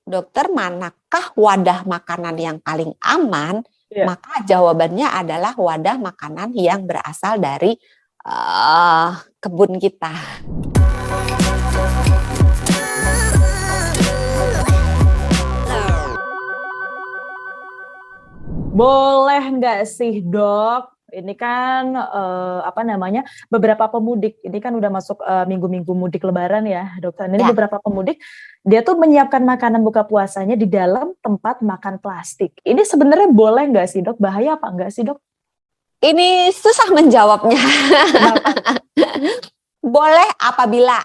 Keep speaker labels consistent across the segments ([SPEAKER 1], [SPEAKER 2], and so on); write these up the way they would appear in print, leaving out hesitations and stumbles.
[SPEAKER 1] Dokter, manakah wadah makanan yang paling aman?
[SPEAKER 2] Iya.
[SPEAKER 1] Maka jawabannya adalah wadah makanan yang berasal dari kebun kita.
[SPEAKER 2] Boleh nggak sih, Dok? Ini kan beberapa pemudik. Ini kan udah masuk minggu-minggu mudik Lebaran ya, Dokter. Ini
[SPEAKER 1] Ya.
[SPEAKER 2] beberapa pemudik dia tuh menyiapkan makanan buka puasanya di dalam tempat makan plastik. Ini sebenarnya boleh nggak sih, Dok? Bahaya apa nggak sih, Dok?
[SPEAKER 1] Ini susah menjawabnya.
[SPEAKER 2] Kenapa?
[SPEAKER 1] Boleh apabila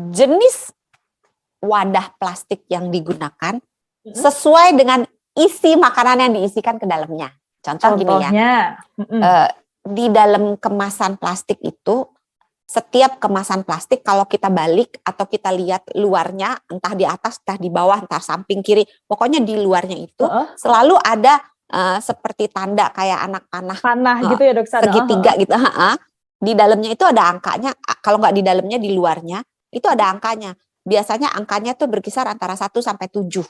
[SPEAKER 1] jenis wadah plastik yang digunakan sesuai dengan isi makanan yang diisikan ke dalamnya. Contohnya gini ya, di dalam kemasan plastik itu, setiap kemasan plastik kalau kita balik atau kita lihat luarnya, entah di atas, entah di bawah, entah samping kiri, pokoknya di luarnya itu selalu ada seperti tanda kayak anak panah
[SPEAKER 2] gitu ya, Dok?
[SPEAKER 1] Segitiga gitu. Di dalamnya itu ada angkanya. Kalau nggak di dalamnya, di luarnya itu ada angkanya. Biasanya angkanya tuh berkisar antara 1 sampai 7.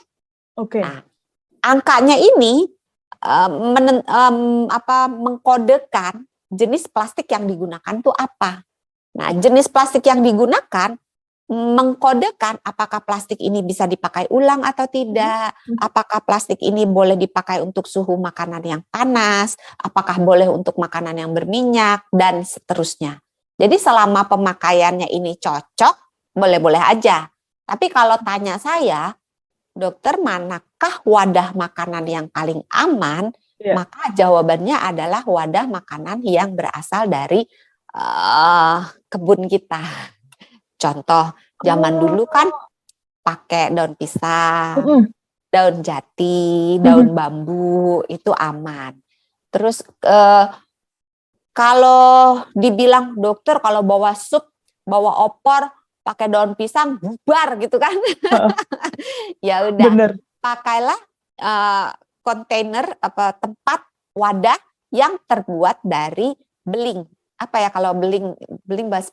[SPEAKER 2] Oke.
[SPEAKER 1] Nah, angkanya ini mengkodekan jenis plastik yang digunakan tuh apa. Nah, jenis plastik yang digunakan mengkodekan apakah plastik ini bisa dipakai ulang atau tidak, apakah plastik ini boleh dipakai untuk suhu makanan yang panas, apakah boleh untuk makanan yang berminyak, dan seterusnya. Jadi selama pemakaiannya ini cocok, boleh-boleh aja. Tapi kalau tanya saya, dokter, manakah wadah makanan yang paling aman? Maka jawabannya adalah wadah makanan yang berasal dari kebun kita. Contoh, zaman dulu kan pakai daun pisang, daun jati, daun bambu, itu aman. Terus kalau dibilang dokter, kalau bawa sup, bawa opor, pakai daun pisang, bubar gitu kan. Ya udah, pakailah kontainer tempat wadah yang terbuat dari beling. Apa ya kalau beling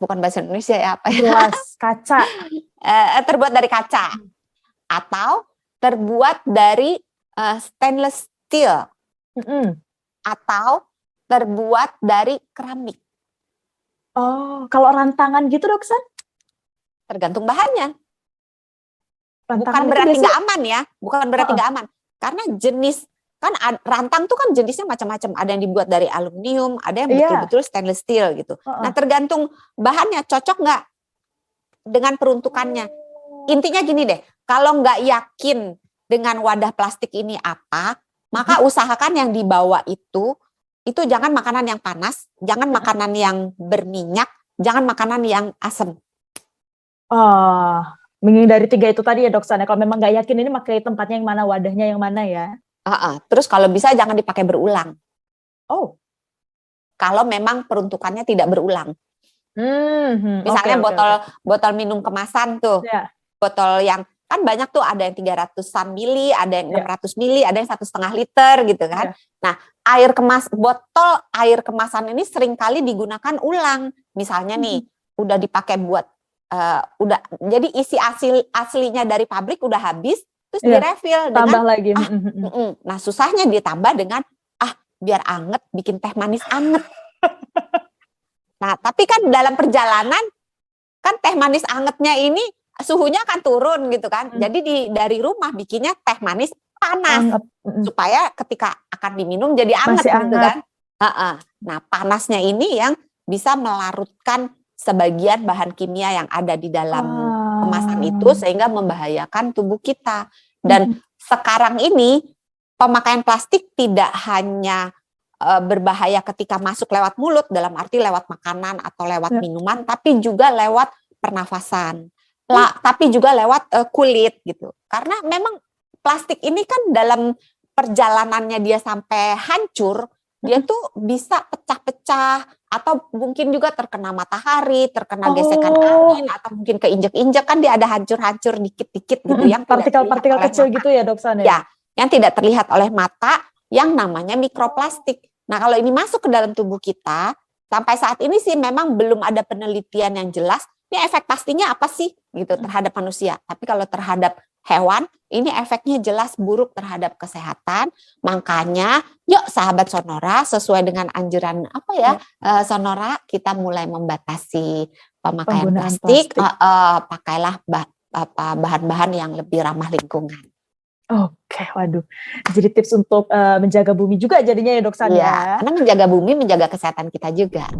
[SPEAKER 1] bukan bahasa Indonesia ya, apa ya?
[SPEAKER 2] Gelas kaca.
[SPEAKER 1] Terbuat dari kaca atau terbuat dari stainless steel atau terbuat dari keramik.
[SPEAKER 2] Oh, kalau rantangan gitu, Dok San?
[SPEAKER 1] Tergantung bahannya.
[SPEAKER 2] Rantangan
[SPEAKER 1] bukan berarti nggak aman ya, bukan berarti nggak aman. Karena jenis kan rantang tuh kan jenisnya macam-macam. Ada yang dibuat dari aluminium, ada yang betul-betul stainless steel gitu. Nah, tergantung bahannya cocok nggak dengan peruntukannya. Intinya gini deh, kalau nggak yakin dengan wadah plastik ini apa, maka usahakan yang dibawa itu jangan makanan yang panas, jangan makanan yang berminyak, jangan makanan yang asam.
[SPEAKER 2] Menghindari 3 itu tadi ya, Dok San. Kalau memang nggak yakin ini pakai tempatnya yang mana, wadahnya yang mana ya.
[SPEAKER 1] Terus kalau bisa jangan dipakai berulang.
[SPEAKER 2] Oh.
[SPEAKER 1] Kalau memang peruntukannya tidak berulang. Misalnya botol minum kemasan tuh. Botol yang kan banyak tuh, ada yang 300-an mili, ada yang 600 mili, ada yang 1,5 liter gitu kan. Nah, botol air kemasan ini seringkali digunakan ulang. Misalnya nih, udah dipakai buat jadi isi aslinya dari pabrik udah habis, terus direfill
[SPEAKER 2] tambah
[SPEAKER 1] dengan
[SPEAKER 2] lagi.
[SPEAKER 1] Nah, susahnya ditambah dengan biar anget, bikin teh manis anget. Nah, tapi kan dalam perjalanan kan teh manis angetnya ini suhunya akan turun gitu kan. Jadi dari rumah bikinnya teh manis panas supaya ketika akan diminum jadi anget gitu kan. Nah, panasnya ini yang bisa melarutkan sebagian bahan kimia yang ada di dalam kemasan itu sehingga membahayakan tubuh kita. Dan sekarang ini pemakaian plastik tidak hanya berbahaya ketika masuk lewat mulut, dalam arti lewat makanan atau lewat minuman, tapi juga lewat pernafasan, tapi juga lewat kulit gitu. Karena memang plastik ini kan dalam perjalanannya dia sampai hancur, dia tuh bisa pecah-pecah atau mungkin juga terkena matahari, terkena gesekan angin, atau mungkin keinjek-injek, kan dia ada hancur-hancur dikit-dikit gitu yang
[SPEAKER 2] partikel-partikel kecil gitu ya, Dok San
[SPEAKER 1] ya, yang tidak terlihat oleh mata, yang namanya mikroplastik. Nah, kalau ini masuk ke dalam tubuh kita, sampai saat ini sih memang belum ada penelitian yang jelas, ini efek pastinya apa sih? gitu terhadap manusia. Tapi kalau terhadap hewan, ini efeknya jelas buruk terhadap kesehatan. Makanya, yuk sahabat Sonora, sesuai dengan anjuran Sonora, kita mulai membatasi pemakaian
[SPEAKER 2] Penggunaan
[SPEAKER 1] plastik.
[SPEAKER 2] plastik.
[SPEAKER 1] Pakailah bahan-bahan yang lebih ramah lingkungan.
[SPEAKER 2] Oke, waduh. Jadi tips untuk menjaga bumi juga jadinya ya Dok San
[SPEAKER 1] Iya,
[SPEAKER 2] ya.
[SPEAKER 1] karena menjaga bumi, menjaga kesehatan kita juga.